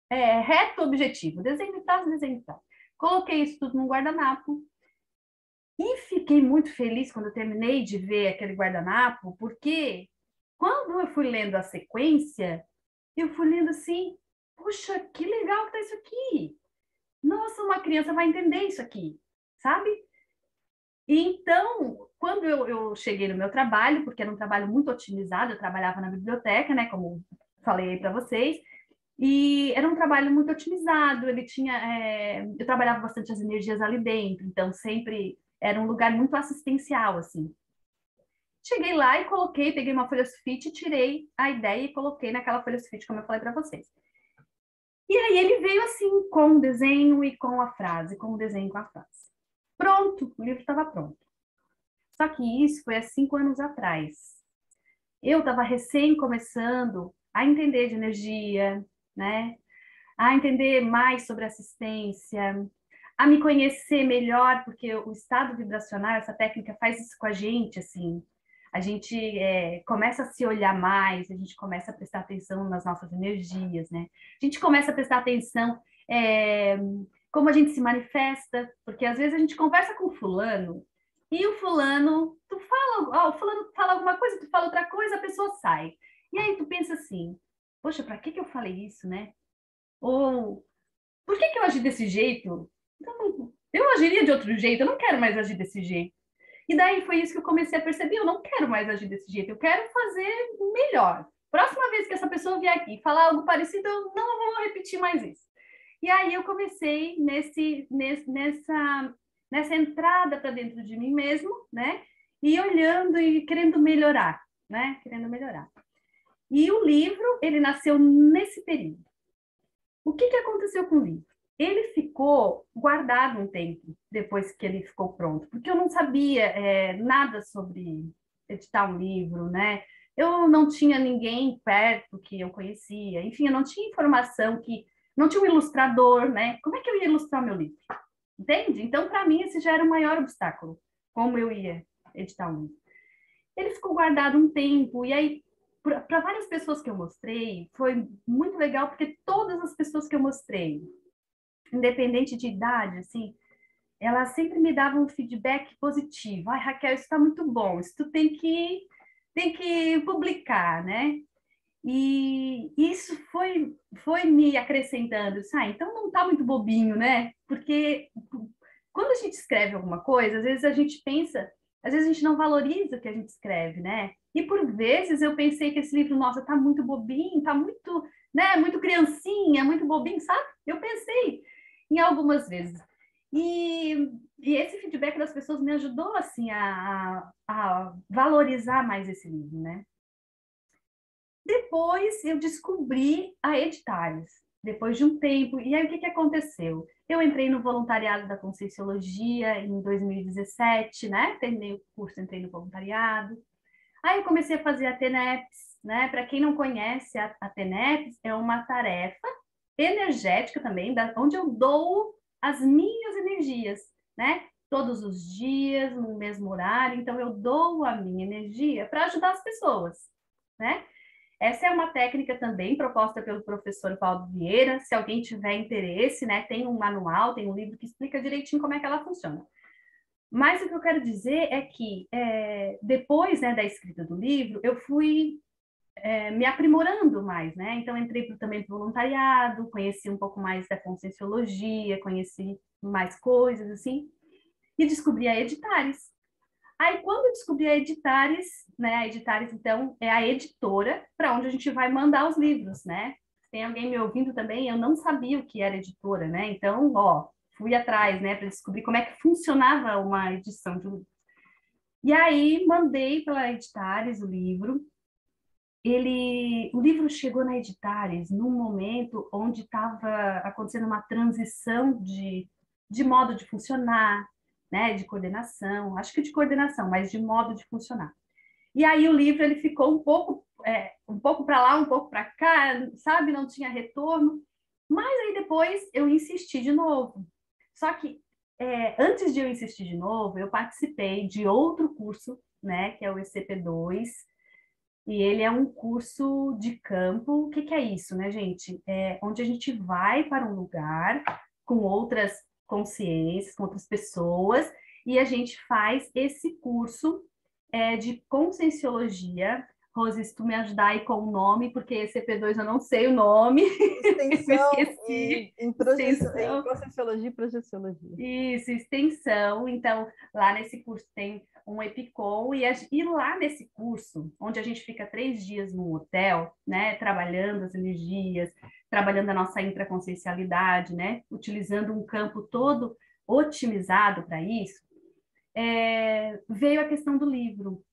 reto, objetivo. Desenho e frase, desenho e frase. Coloquei isso tudo num guardanapo e fiquei muito feliz quando eu terminei de ver aquele guardanapo, porque quando eu fui lendo a sequência, eu fui lendo assim, puxa, que legal que tá isso aqui. Nossa, uma criança vai entender isso aqui, sabe? E então, quando eu cheguei no meu trabalho, porque era um trabalho muito otimizado, eu trabalhava na biblioteca, né, como falei aí para vocês, e era um trabalho muito otimizado, ele tinha, eu trabalhava bastante as energias ali dentro, então sempre era um lugar muito assistencial, assim. Cheguei lá e coloquei, peguei uma folha sulfite, tirei a ideia e coloquei naquela folha sulfite, como eu falei para vocês. E aí ele veio assim, com o desenho e com a frase, com o desenho e com a frase. Pronto, o livro estava pronto. Só que isso foi há 5 anos atrás. Eu estava recém começando a entender de energia, né? A entender mais sobre assistência, a me conhecer melhor, porque o estado vibracional, essa técnica faz isso com a gente, assim. A gente começa a se olhar mais, a gente começa a prestar atenção nas nossas energias, né? A gente começa a prestar atenção como a gente se manifesta, porque às vezes a gente conversa com o fulano e o fulano, o fulano fala alguma coisa, tu fala outra coisa, a pessoa sai. E aí tu pensa assim, poxa, para que eu falei isso, né? Ou por que eu agi desse jeito? Então, eu agiria de outro jeito, eu não quero mais agir desse jeito. E daí foi isso que eu comecei a perceber, eu não quero mais agir desse jeito, eu quero fazer melhor. Próxima vez que essa pessoa vier aqui e falar algo parecido, eu não vou repetir mais isso. E aí eu comecei nessa entrada para dentro de mim mesmo, né? E olhando e querendo melhorar, né? Querendo melhorar. E o livro, ele nasceu nesse período. O que aconteceu com o livro? Ele ficou guardado um tempo depois que ele ficou pronto, porque eu não sabia nada sobre editar um livro, né? Eu não tinha ninguém perto que eu conhecia, enfim, eu não tinha informação não tinha um ilustrador, né? Como é que eu ia ilustrar meu livro? Entende? Então, para mim, esse já era o maior obstáculo, como eu ia editar um livro. Ele ficou guardado um tempo, e aí para várias pessoas que eu mostrei, foi muito legal, porque todas as pessoas que eu mostrei, independente de idade, assim, elas sempre me davam um feedback positivo. Ai, Raquel, isso está muito bom, isso tu tem que publicar, né? E isso foi me acrescentando. Então não está muito bobinho, né? Porque quando a gente escreve alguma coisa, às vezes a gente pensa, às vezes a gente não valoriza o que a gente escreve, né? E por vezes eu pensei que esse livro, nossa, tá muito bobinho, tá muito, né, muito criancinha, muito bobinho, sabe? Eu pensei em algumas vezes. E esse feedback das pessoas me ajudou, assim, a valorizar mais esse livro, né? Depois eu descobri a Editares, depois de um tempo. E aí o que aconteceu? Eu entrei no voluntariado da Conscienciologia em 2017, né? Terminei o curso, entrei no voluntariado. Aí eu comecei a fazer a TENEPS, né? Para quem não conhece, a TENEPS é uma tarefa energética também, onde eu dou as minhas energias, né? Todos os dias, no mesmo horário. Então, eu dou a minha energia para ajudar as pessoas, né? Essa é uma técnica também proposta pelo professor Paulo Vieira. Se alguém tiver interesse, né? Tem um manual, tem um livro que explica direitinho como é que ela funciona. Mas o que eu quero dizer é que depois, né, da escrita do livro, eu fui me aprimorando mais, né? Então, entrei também para o voluntariado, conheci um pouco mais da Conscienciologia, conheci mais coisas, assim, e descobri a Editares. Aí, quando eu descobri a Editares, né? A Editares, então, é a editora para onde a gente vai mandar os livros, né? Tem alguém me ouvindo também, eu não sabia o que era editora, né? Então, ó, fui atrás, né, para descobrir como é que funcionava uma edição de um livro. E aí, mandei pela Editares o livro. O livro chegou na Editares num momento onde estava acontecendo uma transição de modo de funcionar, né, de coordenação, acho que de coordenação, mas de modo de funcionar. E aí o livro ele ficou um pouco para lá, um pouco para cá, sabe, não tinha retorno. Mas aí depois eu insisti de novo. Só que antes de eu insistir de novo, eu participei de outro curso, né, que é o ECP2, e ele é um curso de campo. O que é isso, né, gente? É onde a gente vai para um lugar com outras consciências, com outras pessoas, e a gente faz esse curso de conscienciologia, Rose, se tu me ajudar aí com o nome, porque ECP2 eu não sei o nome. Extensão Esqueci. em Extensão. Processiologia e Projeciologia. Isso, extensão. Então, lá nesse curso tem um EPICOM, e lá nesse curso, onde a gente fica 3 dias no hotel, né, trabalhando as energias, trabalhando a nossa intraconsciencialidade, né, utilizando um campo todo otimizado para isso, veio a questão do livro.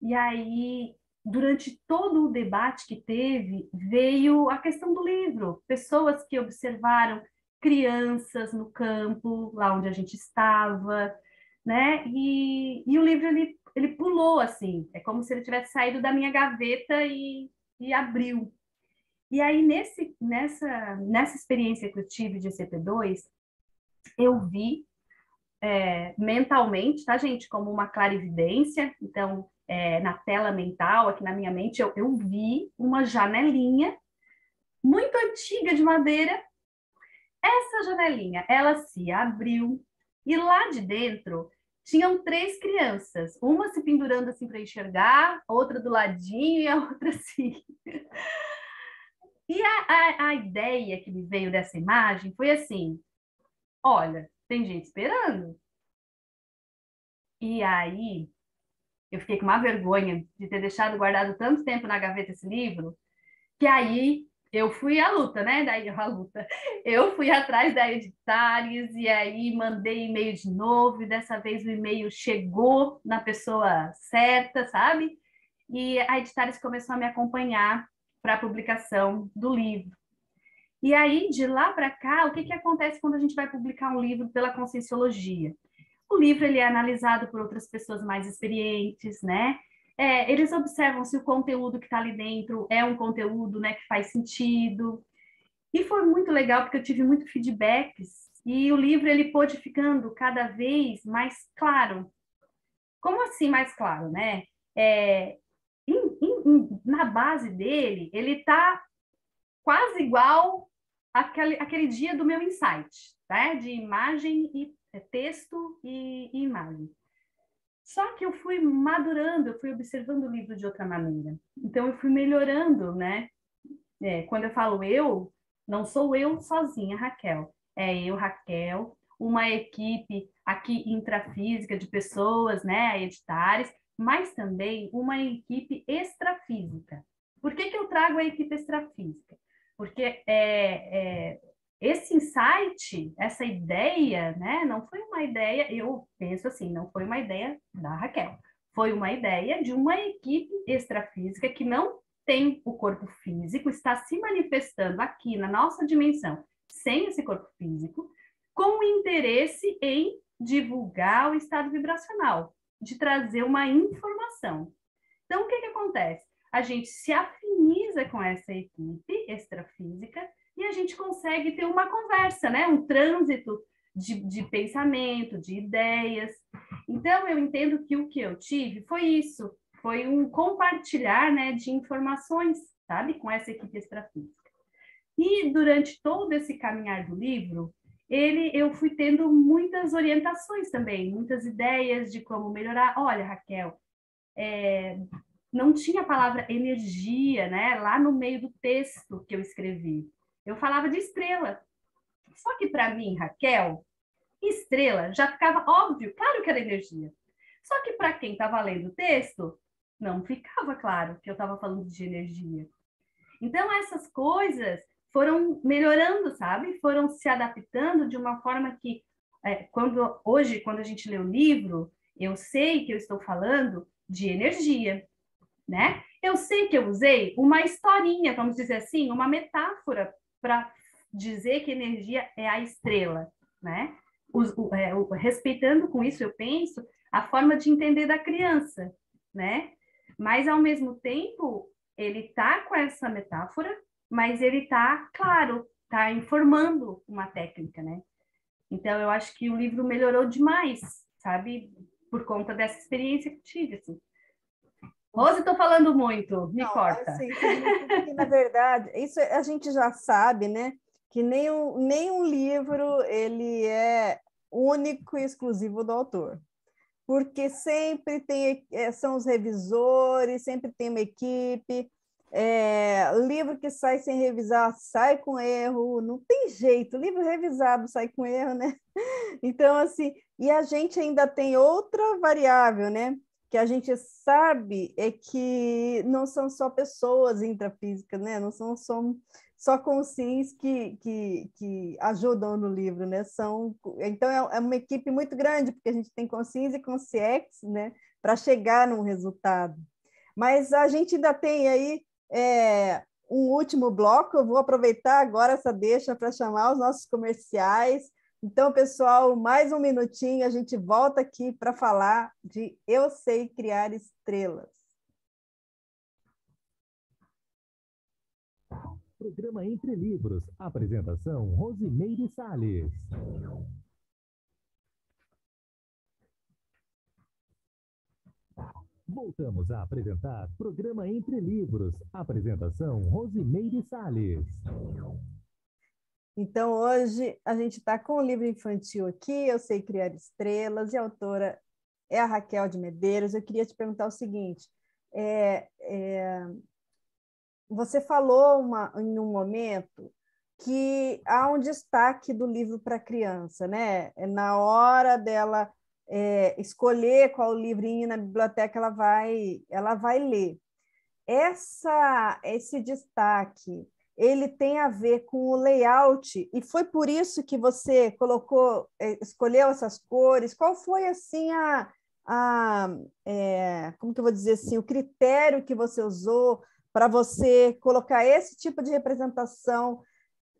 E aí, durante todo o debate que teve, veio a questão do livro. Pessoas que observaram crianças no campo, lá onde a gente estava, né? E o livro, ele pulou, assim. É como se ele tivesse saído da minha gaveta e abriu. E aí, nessa experiência que eu tive de CP2, eu vi mentalmente, tá, gente? Como uma clarividência. Então, na tela mental, aqui na minha mente, eu vi uma janelinha muito antiga de madeira. Essa janelinha, ela se abriu e lá de dentro tinham 3 crianças, uma se pendurando assim para enxergar, outra do ladinho e a outra assim. E a ideia que me veio dessa imagem foi assim: olha, tem gente esperando. E aí eu fiquei com uma vergonha de ter deixado guardado tanto tempo na gaveta esse livro, que aí eu fui à luta, né? Daí a luta. Eu fui atrás da Editares e aí mandei e-mail de novo, e dessa vez o e-mail chegou na pessoa certa, sabe? E a Editares começou a me acompanhar para a publicação do livro. E aí, de lá para cá, o que acontece quando a gente vai publicar um livro pela Conscienciologia? O livro ele é analisado por outras pessoas mais experientes, né? Eles observam se o conteúdo que está ali dentro é um conteúdo, né, que faz sentido. E foi muito legal porque eu tive muito feedbacks e o livro ele pôde ficando cada vez mais claro. Como assim mais claro, né? Na base dele, ele está quase igual àquele dia do meu insight, tá? De imagem e texto e imagem. Só que eu fui madurando, eu fui observando o livro de outra maneira. Então, eu fui melhorando, né? Quando eu falo eu, não sou eu sozinha, Raquel. É eu, Raquel, uma equipe aqui intrafísica de pessoas, né? A Editares, mas também uma equipe extrafísica. Por que eu trago a equipe extrafísica? Porque esse insight, essa ideia, né, não foi uma ideia, eu penso assim, não foi uma ideia da Raquel, foi uma ideia de uma equipe extrafísica que não tem o corpo físico, está se manifestando aqui na nossa dimensão, sem esse corpo físico, com interesse em divulgar o estado vibracional, de trazer uma informação. Então, o que acontece? A gente se afiniza com essa equipe extrafísica e a gente consegue ter uma conversa, né? Um trânsito de pensamento, de ideias. Então, eu entendo que o que eu tive foi isso, foi um compartilhar, né, de informações, sabe? Com essa equipe extrafísica. E durante todo esse caminhar do livro, eu fui tendo muitas orientações também, muitas ideias de como melhorar. Olha, Raquel, não tinha a palavra energia, né? Lá no meio do texto que eu escrevi. Eu falava de estrela. Só que para mim, Raquel, estrela já ficava óbvio, claro que era energia. Só que para quem estava lendo o texto, não ficava claro que eu estava falando de energia. Então, essas coisas foram melhorando, sabe? Foram se adaptando de uma forma que, hoje, quando a gente lê o livro, eu sei que eu estou falando de energia, né? Eu sei que eu usei uma historinha, vamos dizer assim, uma metáfora para dizer que energia é a estrela, né? Respeitando com isso, eu penso, a forma de entender da criança, né? Mas, ao mesmo tempo, ele está com essa metáfora, mas ele está, claro, está informando uma técnica, né? Então, eu acho que o livro melhorou demais, sabe? Por conta dessa experiência que tive, assim. Rose, estou falando muito, me corta. Assim, significa que, na verdade, isso a gente já sabe, né? Que nenhum livro ele é único e exclusivo do autor. porque sempre tem, são os revisores, sempre tem uma equipe, livro que sai sem revisar sai com erro, não tem jeito, livro revisado sai com erro, né? Então, assim, e a gente ainda tem outra variável, né? Que a gente sabe é que não são só pessoas intrafísicas, né? Não são só consciências que ajudam no livro, né? Então, é uma equipe muito grande, porque a gente tem consciência e consciência, né? Para chegar num resultado. Mas a gente ainda tem aí um último bloco, eu vou aproveitar agora essa deixa para chamar os nossos comerciais. Então, pessoal, mais um minutinho, a gente volta aqui para falar de Eu Sei Criar Estrelas. Programa Entre Livros. Apresentação, Rosimeire Salles. Voltamos a apresentar Programa Entre Livros. Apresentação, Rosimeire Salles. Então, hoje a gente está com o livro infantil aqui, Eu Sei Criar Estrelas, e a autora é a Raquel de Medeiros. Eu queria te perguntar o seguinte, você falou em um momento que há um destaque do livro para a criança, né? Na hora dela escolher qual livrinho na biblioteca ela vai ler. Esse destaque, ele tem a ver com o layout, e foi por isso que você escolheu essas cores? Qual foi, assim, como que eu vou dizer assim, o critério que você usou para você colocar esse tipo de representação?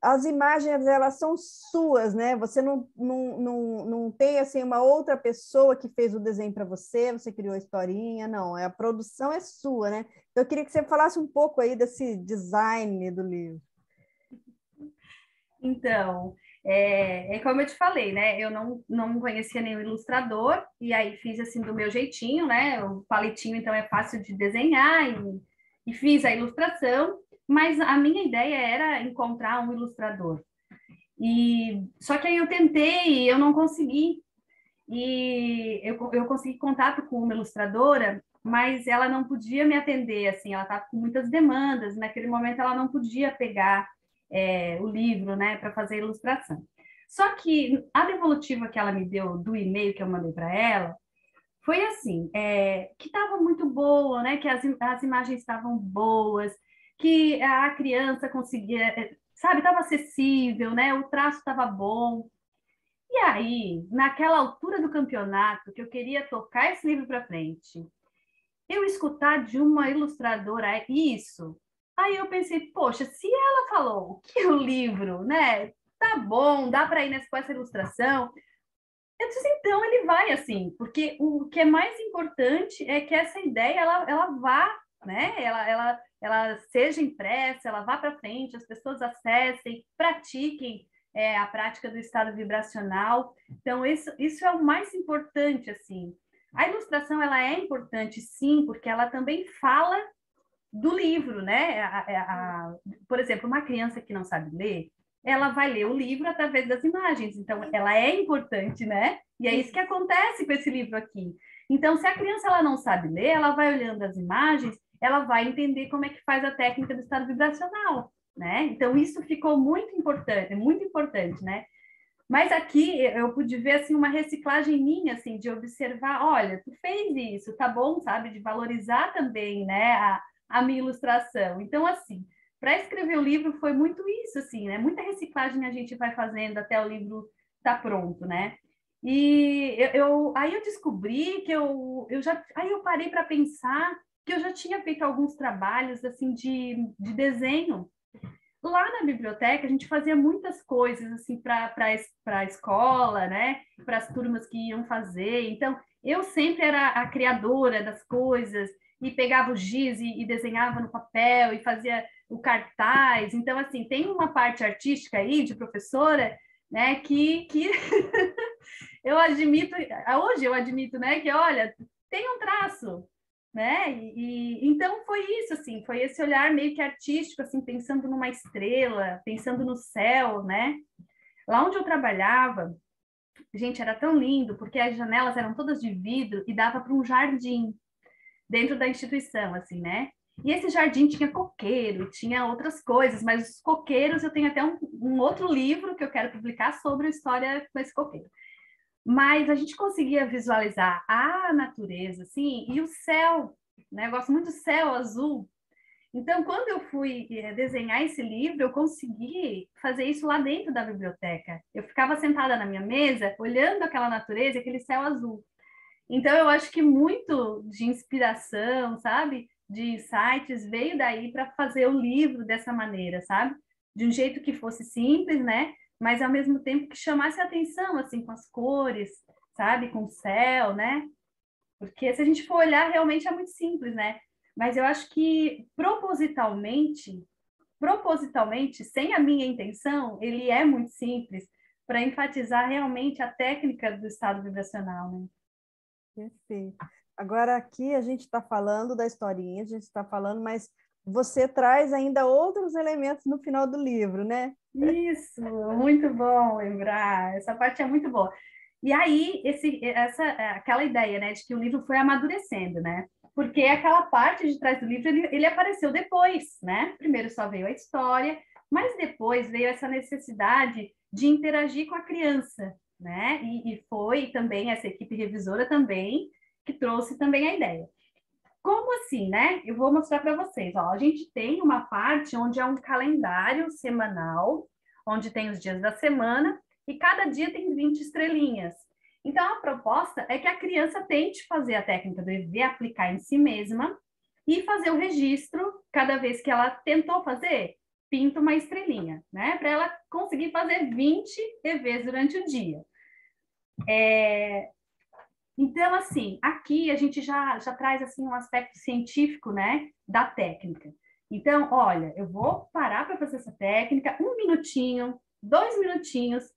As imagens, elas são suas, né? Você não tem, assim, uma outra pessoa que fez o desenho para você, você criou a historinha, não, a produção é sua, né? Então, eu queria que você falasse um pouco aí desse design do livro. Então, como eu te falei, né? Eu não conhecia nenhum ilustrador, e aí fiz assim do meu jeitinho, né? O palitinho, então, é fácil de desenhar, e fiz a ilustração, mas a minha ideia era encontrar um ilustrador. Só que aí eu tentei e eu não consegui. E eu consegui contato com uma ilustradora, mas ela não podia me atender, assim, ela estava com muitas demandas, naquele momento ela não podia pegar o livro, né, para fazer a ilustração. Só que a devolutiva que ela me deu do e-mail que eu mandei para ela foi assim, que estava muito boa, né, que as imagens estavam boas, que a criança conseguia, sabe, estava acessível, né, o traço estava bom. E aí, naquela altura do campeonato, que eu queria tocar esse livro para frente, eu escutar de uma ilustradora isso, aí eu pensei, poxa, se ela falou que o livro, né, tá bom, dá para ir com essa ilustração, eu disse, então ele vai assim, porque o que é mais importante é que essa ideia, ela vá, né, ela seja impressa, ela vá para frente, as pessoas acessem, pratiquem a prática do estado vibracional. Então, isso é o mais importante, assim. A ilustração, ela é importante, sim, porque ela também fala do livro, né? Por exemplo, uma criança que não sabe ler, ela vai ler o livro através das imagens. Então, ela é importante, né? E é isso que acontece com esse livro aqui. Então, se a criança ela não sabe ler, ela vai olhando as imagens, ela vai entender como é que faz a técnica do estado vibracional, né? Então, isso ficou muito importante, né? Mas aqui eu pude ver assim uma reciclagem minha, assim, de observar, olha, tu fez isso, tá bom, sabe? De valorizar também, né, a minha ilustração. Então, assim, para escrever o livro foi muito isso, assim, né? Muita reciclagem a gente vai fazendo até o livro estar pronto, né? E aí eu descobri que aí eu parei para pensar que eu já tinha feito alguns trabalhos assim de desenho. Lá na biblioteca, a gente fazia muitas coisas assim para a escola, né? Para as turmas que iam fazer. Então, eu sempre era a criadora das coisas e pegava o giz e desenhava no papel e fazia o cartaz. Então, assim, tem uma parte artística aí de professora, né? Que eu admito, hoje eu admito, né? Que olha, tem um traço, né? Então foi isso, assim, foi esse olhar meio que artístico, assim, pensando numa estrela, pensando no céu, né? Lá onde eu trabalhava, Gente, era tão lindo, porque as janelas eram todas de vidro e dava para um jardim dentro da instituição, assim, né? E esse jardim tinha coqueiro, tinha outras coisas, mas os coqueiros, eu tenho até um outro livro que eu quero publicar sobre a história com esse coqueiro. Mas a gente conseguia visualizar a natureza, assim, e o céu, né? Eu gosto muito do céu azul. Então, quando eu fui desenhar esse livro, eu consegui fazer isso lá dentro da biblioteca. Eu ficava sentada na minha mesa, olhando aquela natureza, aquele céu azul. Então, eu acho que muito de inspiração, sabe? De insights veio daí para fazer o livro dessa maneira, sabe? De um jeito que fosse simples, né? Mas ao mesmo tempo que chamasse a atenção, assim, com as cores, sabe? Com o céu, né? Porque se a gente for olhar, realmente é muito simples, né? Mas eu acho que propositalmente, sem a minha intenção, ele é muito simples para enfatizar realmente a técnica do estado vibracional, né? Perfeito. Agora, aqui a gente está falando da historinha, a gente está falando, mas você traz ainda outros elementos no final do livro, né? Isso, muito bom lembrar. Essa parte é muito boa. E aí, aquela ideia, né, de que o livro foi amadurecendo, né? Porque aquela parte de trás do livro, ele apareceu depois, né? Primeiro só veio a história, mas depois veio essa necessidade de interagir com a criança, né? E foi também essa equipe revisora também que trouxe também a ideia. Como assim, né? Eu vou mostrar para vocês. Ó, a gente tem uma parte onde é um calendário semanal, onde tem os dias da semana, e cada dia tem 20 estrelinhas. Então, a proposta é que a criança tente fazer a técnica do EV, aplicar em si mesma, e fazer o registro, cada vez que ela tentou fazer, pinta uma estrelinha, né? Para ela conseguir fazer 20 EVs durante o dia. Então, assim, aqui a gente já traz assim um aspecto científico, né, da técnica. Então, olha, eu vou parar para fazer essa técnica, 1 minutinho, 2 minutinhos.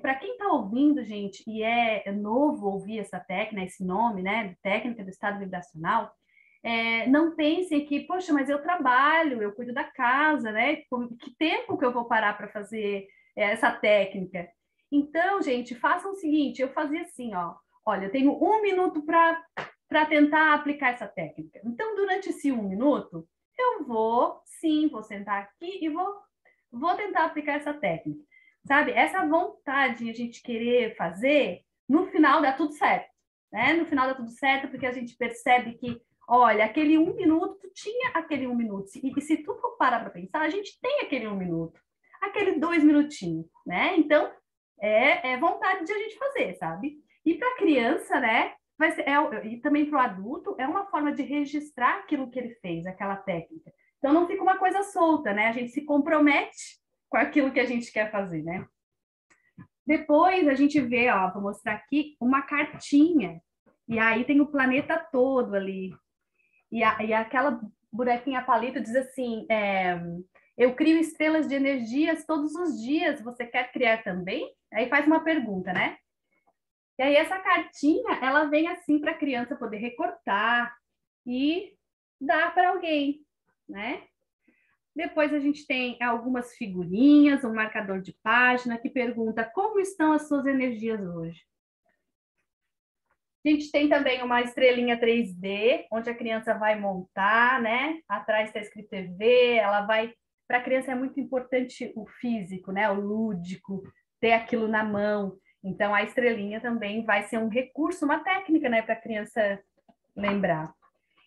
Para quem está ouvindo, gente, e é novo ouvir essa técnica, esse nome, né, técnica do estado vibracional, não pensem que, poxa, mas eu trabalho, eu cuido da casa, né? Que tempo que eu vou parar para fazer essa técnica? Então, gente, façam o seguinte: eu fazia assim, ó. Olha, eu tenho 1 minuto para tentar aplicar essa técnica. Então, durante esse 1 minuto, eu vou sentar aqui e vou tentar aplicar essa técnica. Sabe? Essa vontade de a gente querer fazer, no final dá tudo certo. Né? No final dá tudo certo, porque a gente percebe que, olha, aquele 1 minuto, tu tinha aquele 1 minuto. E se tu for parar para pensar, a gente tem aquele 1 minuto. Aquele 2 minutinhos, né? Então, é vontade de a gente fazer, sabe? E para a criança, né? Vai ser, e também para o adulto, é uma forma de registrar aquilo que ele fez, aquela técnica. Então não fica uma coisa solta, né? A gente se compromete com aquilo que a gente quer fazer, né? Depois a gente vê, ó, vou mostrar aqui uma cartinha. E aí tem o planeta todo ali. E aquela bonequinha palito diz assim: eu crio estrelas de energias todos os dias, você quer criar também? Aí faz uma pergunta, né? E aí essa cartinha, ela vem assim para a criança poder recortar e dar para alguém, né? Depois a gente tem algumas figurinhas, um marcador de página que pergunta como estão as suas energias hoje. A gente tem também uma estrelinha 3D, onde a criança vai montar, né? Atrás está escrito EV, ela vai... Para a criança é muito importante o físico, né? O lúdico, ter aquilo na mão. Então, a estrelinha também vai ser um recurso, uma técnica, né? Para a criança lembrar.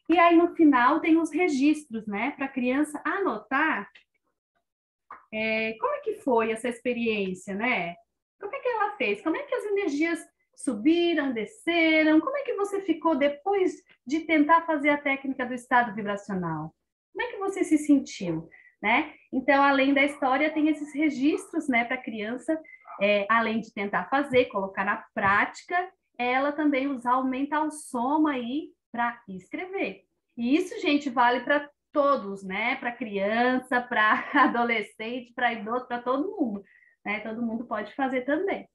E aí, no final, tem os registros, né? Para a criança anotar como é que foi essa experiência, né? Como é que ela fez? Como é que as energias subiram, desceram? Como é que você ficou depois de tentar fazer a técnica do estado vibracional? Como é que você se sentiu, né? Então, além da história, tem esses registros, né, para a criança, além de tentar fazer, colocar na prática, ela também usar o mental soma aí para escrever. E isso, gente, vale para todos, né? Para criança, para adolescente, para idoso, para todo mundo, né? Todo mundo pode fazer também.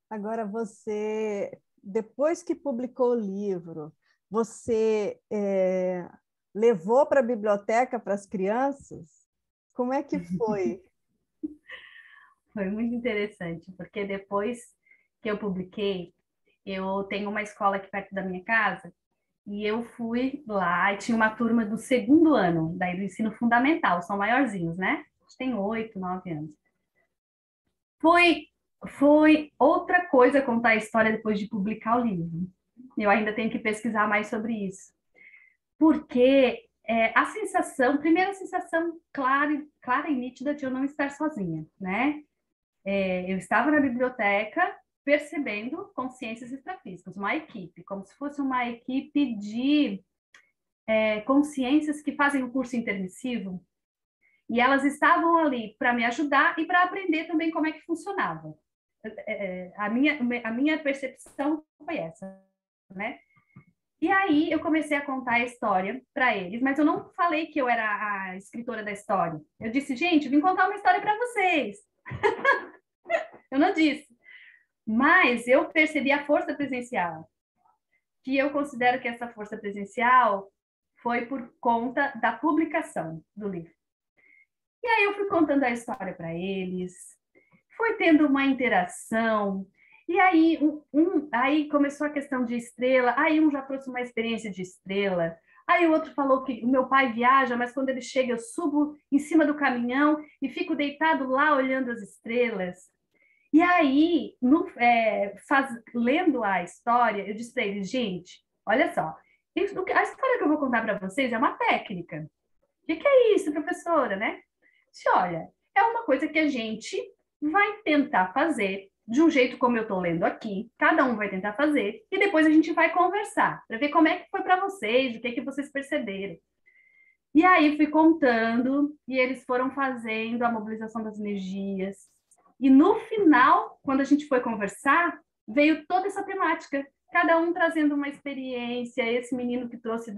Agora, você, depois que publicou o livro, você levou para a biblioteca para as crianças? Como é que foi? Foi muito interessante, porque depois que eu publiquei, eu tenho uma escola aqui perto da minha casa, e eu fui lá e tinha uma turma do segundo ano, daí do ensino fundamental, são maiorzinhos, né? Tem 8, 9 anos. Foi, foi outra coisa contar a história depois de publicar o livro. Eu ainda tenho que pesquisar mais sobre isso. Porque a sensação, primeira sensação clara e nítida de eu não estar sozinha, né? Eu estava na biblioteca percebendo consciências extrafísicas, uma equipe, como se fosse uma equipe de consciências que fazem o curso intermissivo, e elas estavam ali para me ajudar e para aprender também como é que funcionava. A minha percepção foi essa, né? E aí eu comecei a contar a história para eles, mas eu não falei que eu era a escritora da história. Eu disse, gente, vim contar uma história para vocês. Eu não disse. Mas eu percebi a força presencial, que eu considero que essa força presencial foi por conta da publicação do livro. E aí eu fui contando a história para eles, foi tendo uma interação, e aí aí começou a questão de estrela, aí um já trouxe uma experiência de estrela, aí o outro falou que o meu pai viaja, mas quando ele chega eu subo em cima do caminhão e fico deitado lá olhando as estrelas. E aí, lendo a história, eu disse para eles, gente, olha só, a história que eu vou contar para vocês é uma técnica. O que é isso, professora, né? Se olha, é uma coisa que a gente vai tentar fazer de um jeito como eu estou lendo aqui, cada um vai tentar fazer, e depois a gente vai conversar, para ver como é que foi para vocês, o que é que vocês perceberam. E aí fui contando, e eles foram fazendo a mobilização das energias. E no final, quando a gente foi conversar, veio toda essa temática, cada um trazendo uma experiência, esse menino que trouxe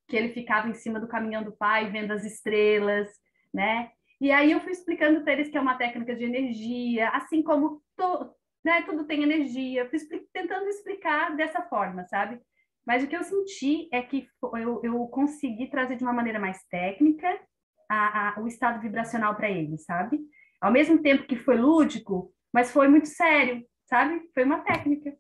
que ele ficava em cima do caminhão do pai, vendo as estrelas, né? E aí eu fui explicando para eles que é uma técnica de energia, assim como né, tudo tem energia. Fui tentando explicar dessa forma, sabe? Mas o que eu senti é que eu consegui trazer de uma maneira mais técnica o estado vibracional para eles, sabe? Ao mesmo tempo que foi lúdico, mas foi muito sério, sabe? Foi uma técnica.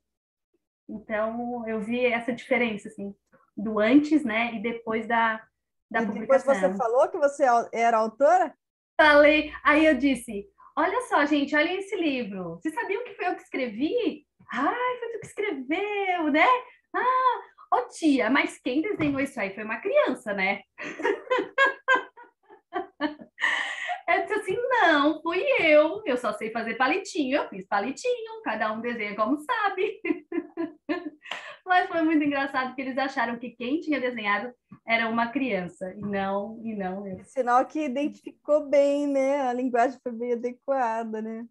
Então, eu vi essa diferença, assim, do antes, né, e depois da E depois publicação. você falou que você era autora? Falei, aí eu disse, olha só, gente, olha esse livro. Vocês sabiam que foi eu que escrevi? Ai, foi tu que escreveu, né? Ah, ô tia, mas quem desenhou isso aí foi uma criança, né? Eu disse assim, não, fui eu só sei fazer palitinho, eu fiz palitinho, cada um desenha como sabe. Mas foi muito engraçado que eles acharam que quem tinha desenhado era uma criança, e não eu. Sinal que identificou bem, né? A linguagem foi bem adequada, né?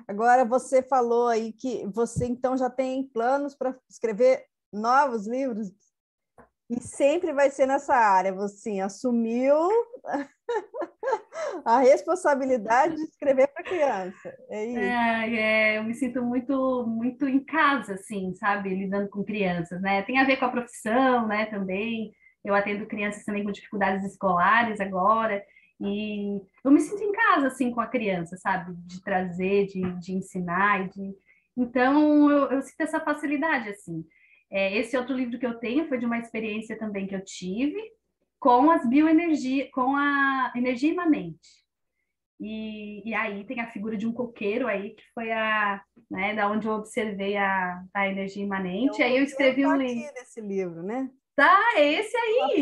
Agora, você falou aí que você, então, já tem planos para escrever novos livros? E sempre vai ser nessa área. Você assumiu a responsabilidade de escrever para criança. É isso. Eu me sinto muito, muito em casa, assim, sabe? Lidando com crianças, né? Tem a ver com a profissão, né? Também. Eu atendo crianças também com dificuldades escolares agora. E eu me sinto em casa, assim, com a criança, sabe? De trazer, de ensinar. Então, eu sinto essa facilidade, assim. Esse outro livro que eu tenho foi de uma experiência também que eu tive com as bioenergias, com a energia imanente. E aí tem a figura de um coqueiro aí, que foi né, da onde eu observei a energia imanente. Aí eu escrevi um livro. Aqui desse livro, né? Tá, é esse aí.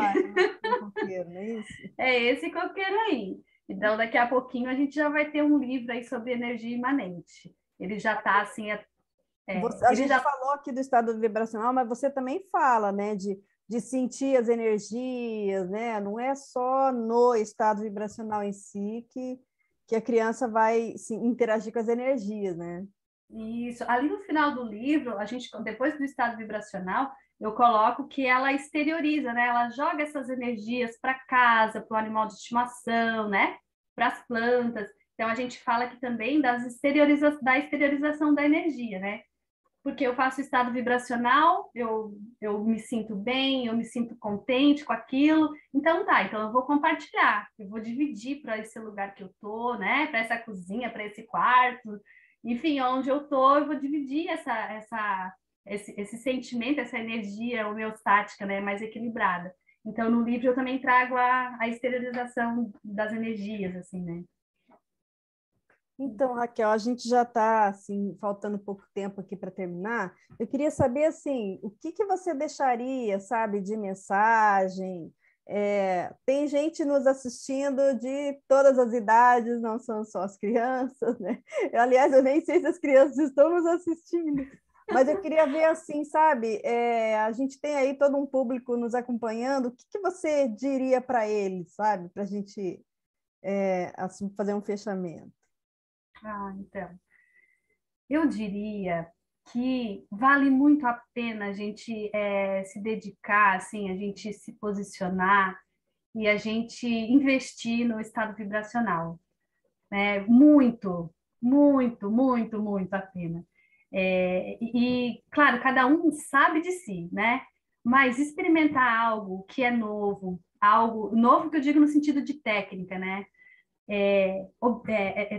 Coqueiro, não é isso? É esse coqueiro aí. Então, daqui a pouquinho a gente já vai ter um livro aí sobre energia imanente. Ele já está assim. A gente falou aqui do estado vibracional, mas você também fala, né, de sentir as energias, né? Não é só no estado vibracional em si que a criança vai interagir com as energias, né? Isso. Ali no final do livro, a gente, depois do estado vibracional, eu coloco que ela exterioriza, né? Ela joga essas energias para casa, para o animal de estimação, né? Para as plantas. Então a gente fala aqui também da exteriorização da energia, né? Porque eu faço estado vibracional, eu me sinto bem, eu me sinto contente com aquilo. Então então eu vou compartilhar, eu vou dividir para esse lugar que eu tô, né? Para essa cozinha, para esse quarto. enfim, onde eu tô, eu vou dividir esse sentimento, essa energia homeostática, né, mais equilibrada. Então, no livro eu também trago a esterilização das energias, assim, né? Então, Raquel, a gente já está assim, faltando pouco tempo aqui para terminar. Eu queria saber assim, o que que você deixaria, sabe, de mensagem? Tem gente nos assistindo de todas as idades, não são só as crianças, né? Aliás, eu nem sei se as crianças estão nos assistindo, mas eu queria ver assim, sabe? A gente tem aí todo um público nos acompanhando. O que que você diria para eles, sabe, para a gente assim, fazer um fechamento? Ah, então. Eu diria que vale muito a pena a gente se dedicar, assim, a gente se posicionar e a gente investir no estado vibracional, né? Muito, muito, muito, muito a pena. Claro, cada um sabe de si, né? Mas experimentar algo que é novo, algo novo que eu digo no sentido de técnica, né?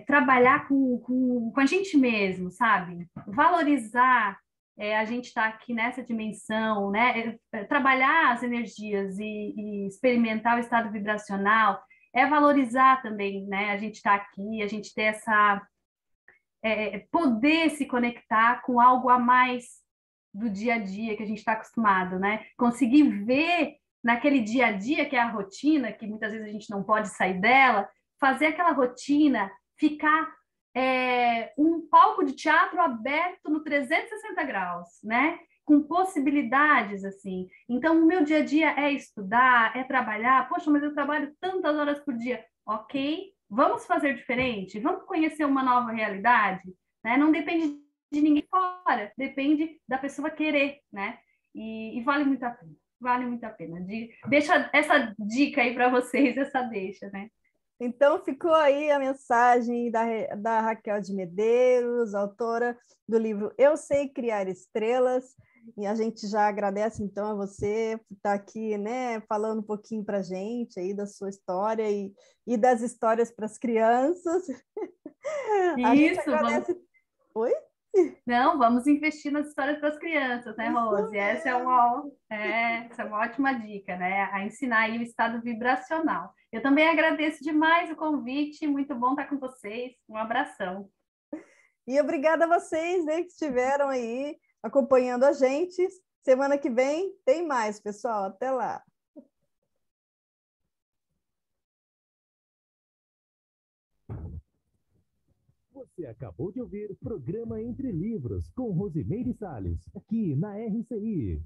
Trabalhar com a gente mesmo, sabe? Valorizar a gente estar aqui nessa dimensão, né? Trabalhar as energias e experimentar o estado vibracional é valorizar também, né? A gente estar aqui, a gente ter essa poder se conectar com algo a mais do dia a dia que a gente está acostumado, né? Conseguir ver naquele dia a dia que é a rotina, que muitas vezes a gente não pode sair dela, fazer aquela rotina ficar um palco de teatro aberto no 360 graus, né? Com possibilidades, assim. Então, o meu dia a dia é estudar, é trabalhar. Poxa, mas eu trabalho tantas horas por dia. Ok, vamos fazer diferente? Vamos conhecer uma nova realidade? Né? Não depende de ninguém fora, depende da pessoa querer, né? E vale muito a pena. Vale muito a pena. Deixa essa dica aí para vocês, essa deixa, né? Então, ficou aí a mensagem da Raquel de Medeiros, autora do livro Eu Sei Criar Estrelas, e a gente já agradece, então, a você por estar aqui, né, falando um pouquinho para a gente aí da sua história e das histórias para as crianças. A gente Isso, vamos. agradece... Oi? Não, vamos investir nas histórias para as crianças, né, Isso Rose? Essa é uma ótima dica, né? A ensinar aí o estado vibracional. Eu também agradeço demais o convite, muito bom estar com vocês. Um abração. E obrigada a vocês, né, que estiveram aí acompanhando a gente. Semana que vem tem mais, pessoal. Até lá. Você acabou de ouvir o programa Entre Livros, com Rosimeire Salles, aqui na RCI.